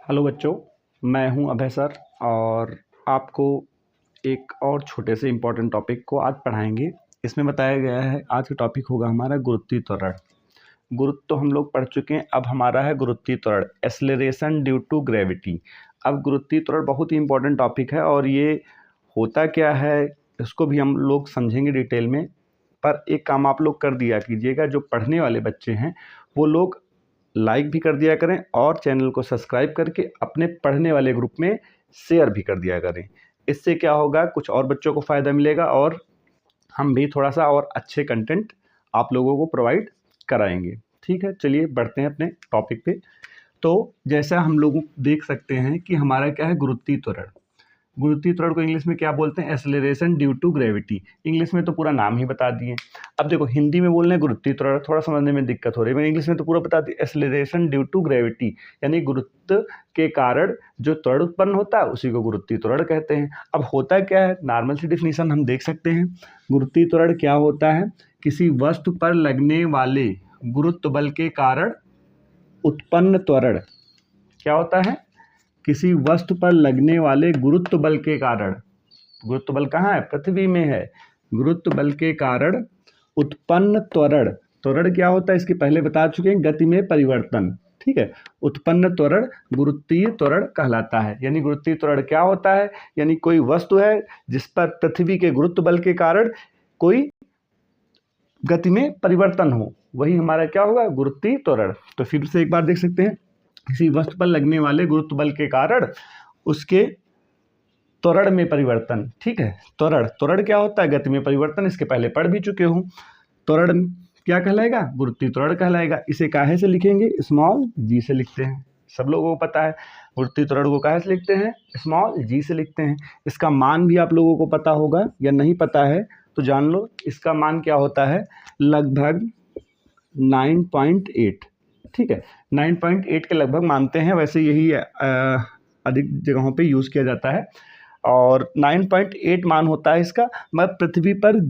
Hello बच्चों, मैं हूं अभय सर और आपको एक और छोटे से इम्पोर्टेंट टॉपिक को आज पढ़ाएंगे। इसमें बताया गया है, आज का टॉपिक होगा हमारा गुरुत्वीय त्वरण। गुरुत्व तो हम लोग पढ़ चुके हैं, अब हमारा है गुरुत्वीय त्वरण, एक्सेलरेशन ड्यू टू ग्रेविटी। अब गुरुत्वीय त्वरण बहुत ही इम्पोर्टेंट टॉपिक है और ये होता क्या है इसको भी हम लोग समझेंगे डिटेल में। पर एक काम आप लोग कर दिया कीजिएगा, जो पढ़ने वाले बच्चे हैं वो लोग लाइक भी कर दिया करें और चैनल को सब्सक्राइब करके अपने पढ़ने वाले ग्रुप में शेयर भी कर दिया करें। इससे क्या होगा, कुछ और बच्चों को फ़ायदा मिलेगा और हम भी थोड़ा सा और अच्छे कंटेंट आप लोगों को प्रोवाइड कराएंगे। ठीक है, चलिए बढ़ते हैं अपने टॉपिक पे। तो जैसा हम लोग देख सकते हैं कि हमारा क्या है, गुरुत्वीय त्वरण। गुरुत्वीय त्वरण को इंग्लिश में क्या बोलते हैं, acceleration due to gravity. English में तो पूरा नाम ही बता दिए। अब देखो, हिंदी में बोल रहे हैं गुरुत्वीय त्वरण, थोड़ा समझने में दिक्कत हो रही है, मगर इंग्लिश में तो पूरा बता दिया, एक्सेलरेशन ड्यू टू ग्रेविटी, यानी गुरुत्व के कारण जो त्वरण उत्पन्न होता है उसी को गुरुत्वीय त्वरण कहते हैं। अब होता क्या है, नॉर्मल सी डिफिनीशन हम देख सकते हैं। गुरुत्वीय त्वरण क्या होता है, किसी वस्तु पर लगने वाले गुरुत्व बल के कारण उत्पन्न त्वरण। क्या होता है, किसी वस्तु पर लगने वाले गुरुत्व बल के कारण, गुरुत्व बल कहाँ है, पृथ्वी में है, गुरुत्व बल के कारण उत्पन्न त्वरण। त्वरण क्या होता है, इसके पहले बता चुके हैं, गति में परिवर्तन। ठीक है, उत्पन्न त्वरण गुरुत्वीय त्वरण कहलाता है। यानी गुरुत्वीय त्वरण क्या होता है, यानी कोई वस्तु है जिस पर पृथ्वी के गुरुत्व बल के कारण कोई गति में परिवर्तन हो, वही हमारा क्या होगा, गुरुत्वीय त्वरण। तो फिर से एक बार देख सकते हैं, किसी वस्तु पर लगने वाले गुरुत्व बल के कारण उसके त्वरण में परिवर्तन। ठीक है, त्वरण क्या होता है, गति में परिवर्तन। इसके पहले पढ़ भी चुके हूँ। त्वरण क्या कहलाएगा, गुरुत्वीय त्वरण कहलाएगा। इसे काहे से लिखेंगे, स्मॉल जी से लिखते हैं। सब लोगों को पता है गुरुत्वीय त्वरण को काहे से लिखते हैं, स्मॉल जी से लिखते हैं। इसका मान भी आप लोगों को पता होगा, या नहीं पता है तो जान लो। इसका मान क्या होता है, लगभग 9.8। ठीक है, 9.8 के लगभग मानते हैं, वैसे यही अधिक जगहों पे यूज़ किया जाता है। और 9.8 मान होता है इसका। मगर पृथ्वी पर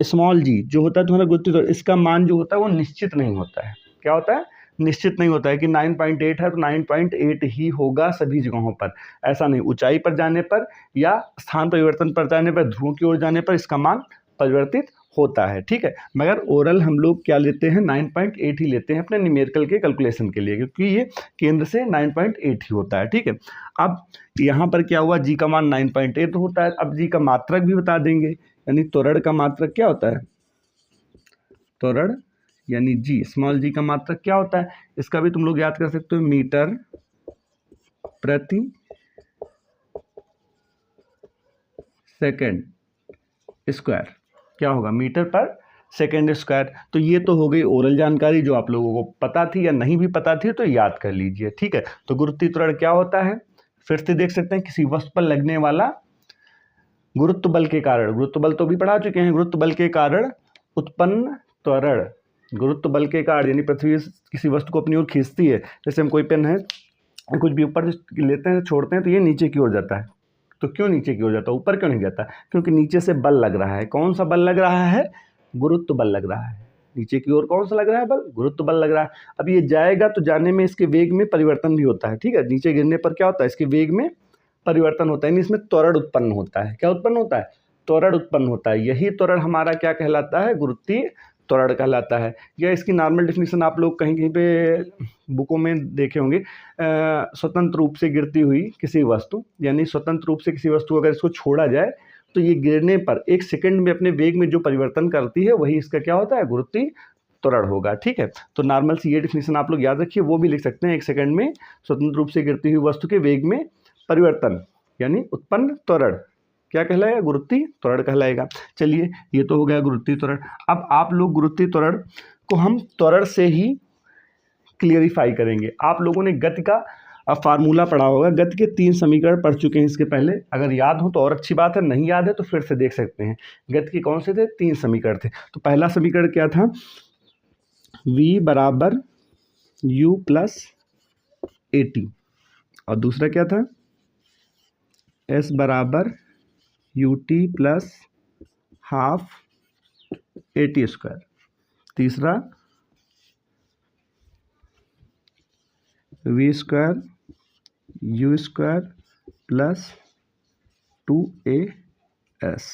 स्मॉल जी जो होता है तुम्हारा गुरुत्वीय त्वरण, इसका मान जो होता है वो निश्चित नहीं होता है। क्या होता है, निश्चित नहीं होता है कि 9.8 है तो 9.8 ही होगा सभी जगहों पर। ऐसा नहीं, ऊंचाई पर जाने पर या स्थान परिवर्तन पर जाने पर, ध्रुवों की ओर जाने पर इसका मान परिवर्तित होता है। ठीक है, मगर ओरल हम लोग क्या लेते हैं, 9.8 ही लेते हैं अपने न्यूमेरिकल के कैलकुलेशन के लिए, क्योंकि ये केंद्र से 9.8 ही होता है। ठीक है, अब यहाँ पर क्या हुआ, जी का मान 9.8 होता है। अब जी का मात्रक भी बता देंगे, यानी त्वरण का मात्रक क्या होता है, त्वरण यानी जी, स्मॉल जी का मात्रक क्या होता है, इसका भी तुम लोग याद कर सकते हो, मीटर प्रति सेकेंड स्क्वायर। क्या होगा, मीटर पर सेकेंड स्क्वायर। तो ये तो हो गई ओरल जानकारी जो आप लोगों को पता थी, या नहीं भी पता थी तो याद कर लीजिए। ठीक है, तो गुरुत्वीय त्वरण क्या होता है, फिर से देख सकते हैं, किसी वस्तु पर लगने वाला गुरुत्व बल के कारण, गुरुत्व बल तो भी पढ़ा चुके हैं, गुरुत्व बल के कारण उत्पन्न त्वरण। गुरुत्व बल के कारण यानी पृथ्वी किसी वस्तु को अपनी ओर खींचती है, जैसे हम कोई पेन है कुछ भी ऊपर लेते हैं छोड़ते हैं तो ये नीचे की ओर जाता है। तो क्यों नीचे की ओर जाता है, ऊपर क्यों नहीं जाता, क्योंकि नीचे से बल लग रहा है। कौन सा बल लग रहा है, गुरुत्व बल लग रहा है। नीचे की ओर कौन सा लग रहा है बल, गुरुत्व बल लग रहा है। अब ये जाएगा तो जाने में इसके वेग में परिवर्तन भी होता है। ठीक है, नीचे गिरने पर क्या होता है, इसके वेग में परिवर्तन होता है, यानी इसमें त्वरण उत्पन्न होता है। क्या उत्पन्न होता है, त्वरण उत्पन्न होता है। यही त्वरण हमारा क्या कहलाता है, गुरुत्वीय त्वरण कहलाता है। या इसकी नॉर्मल डेफिनेशन आप लोग कहीं कहीं पे बुकों में देखे होंगे, स्वतंत्र रूप से गिरती हुई किसी वस्तु, यानी स्वतंत्र रूप से किसी वस्तु अगर इसको छोड़ा जाए तो ये गिरने पर एक सेकंड में अपने वेग में जो परिवर्तन करती है वही इसका क्या होता है, गुरुत्वीय त्वरण होगा। ठीक है, तो नॉर्मल सी ये डेफिनेशन आप लोग याद रखिए, वो भी लिख सकते हैं, एक सेकंड में स्वतंत्र रूप से गिरती हुई वस्तु के वेग में परिवर्तन यानी उत्पन्न त्वरण क्या कहलाएगा, गुरुत्वीय त्वरण कहलाएगा। चलिए, ये तो हो गया गुरुत्वीय त्वरण। अब आप लोग गुरुत्वीय त्वरण को हम त्वरण से ही क्लियरिफाई करेंगे। आप लोगों ने गति का फार्मूला पढ़ा होगा, गति के 3 समीकरण पढ़ चुके हैं इसके पहले। अगर याद हो तो और अच्छी बात है, नहीं याद है तो फिर से देख सकते हैं। गति के कौन से थे, 3 समीकरण थे। तो पहला समीकरण क्या था, v बराबर u प्लस AT, और दूसरा क्या था, s बराबर ut plus half AT square. तीसरा v square you square plus 2as।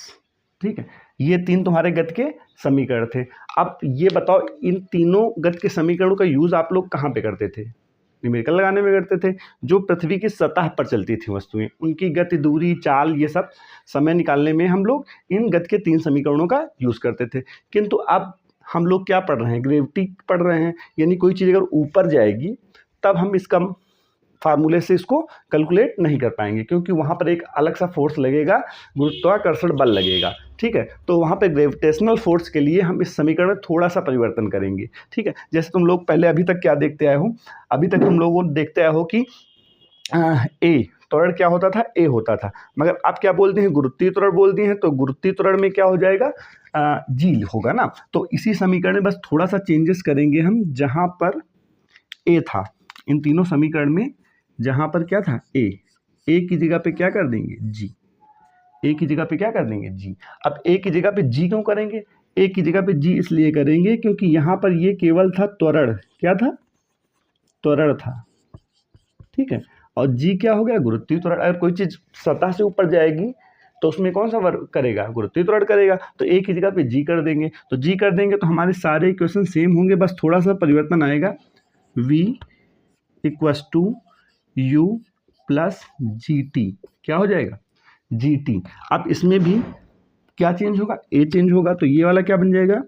ठीक है, ये तीन तुम्हारे गति के समीकरण थे। अब ये बताओ, इन तीनों गति के समीकरणों का यूज आप लोग कहाँ पे करते थे? न्यूमेरिकल लगाने में करते थे। जो पृथ्वी की सतह पर चलती थी वस्तुएं, उनकी गति, दूरी, चाल, ये सब समय निकालने में हम लोग इन गति के तीन समीकरणों का यूज करते थे। किंतु अब हम लोग क्या पढ़ रहे हैं? ग्रेविटी पढ़ रहे हैं। यानी कोई चीज़ अगर ऊपर जाएगी तब हम इसका फार्मूले से इसको कैलकुलेट नहीं कर पाएंगे, क्योंकि वहाँ पर एक अलग सा फोर्स लगेगा, गुरुत्वाकर्षण बल लगेगा। ठीक है, तो वहाँ पे ग्रेविटेशनल फोर्स के लिए हम इस समीकरण में थोड़ा सा परिवर्तन करेंगे। ठीक है, जैसे तुम लोग पहले अभी तक क्या देखते आए हो? अभी तक तुम लोगों देखते आए हो कि ए त्वरण क्या होता था? ए होता था। मगर आप क्या बोलते हैं? गुरुत्वीय त्वरण बोल दिए हैं। तो गुरुत्वीय त्वरण में क्या हो जाएगा? जी होगा ना। तो इसी समीकरण में बस थोड़ा सा चेंजेस करेंगे हम। जहाँ पर ए था इन तीनों समीकरण में, जहाँ पर क्या था? ए की जगह पे क्या कर देंगे? जी। ए की जगह पे क्या कर देंगे? जी। अब ए की जगह पे जी क्यों करेंगे? ए की जगह पे जी इसलिए करेंगे क्योंकि यहाँ पर ये केवल था त्वरण। क्या था? त्वरण था। ठीक है, और जी क्या हो गया? गुरुत्वीय त्वरण। अगर कोई चीज़ सतह से ऊपर जाएगी तो उसमें कौन सा वर्क करेगा? गुरुत्वीय त्वरण करेगा। तो ए की जगह पे जी कर देंगे। तो जी कर देंगे तो हमारे सारे इक्वेशन सेम होंगे, बस थोड़ा सा परिवर्तन आएगा। v equals to u plus g t. क्या हो जाएगा? G t. अब इसमें भी क्या चेंज होगा? ए चेंज होगा। तो ये वाला क्या बन जाएगा?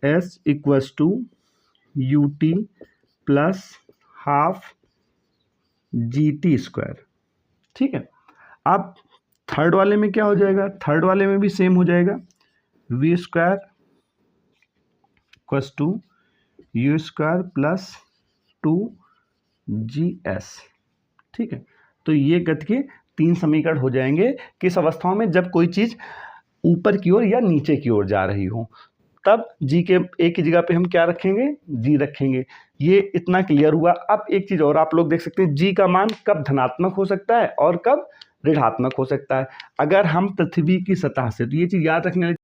S equals to u t plus half g t square. ठीक है, अब थर्ड वाले में क्या हो जाएगा? थर्ड वाले में भी सेम हो जाएगा। V square equals to u square plus 2GS। ठीक है, तो ये गति के तीन समीकरण हो जाएंगे। किस अवस्थाओं में? जब कोई चीज़ ऊपर की ओर या नीचे की ओर जा रही हो, तब जी के ए की जगह पे हम क्या रखेंगे? जी रखेंगे। ये इतना क्लियर हुआ। अब एक चीज़ और आप लोग देख सकते हैं, जी का मान कब धनात्मक हो सकता है और कब ऋणात्मक हो सकता है। अगर हम पृथ्वी की सतह से, तो ये चीज़ याद रखने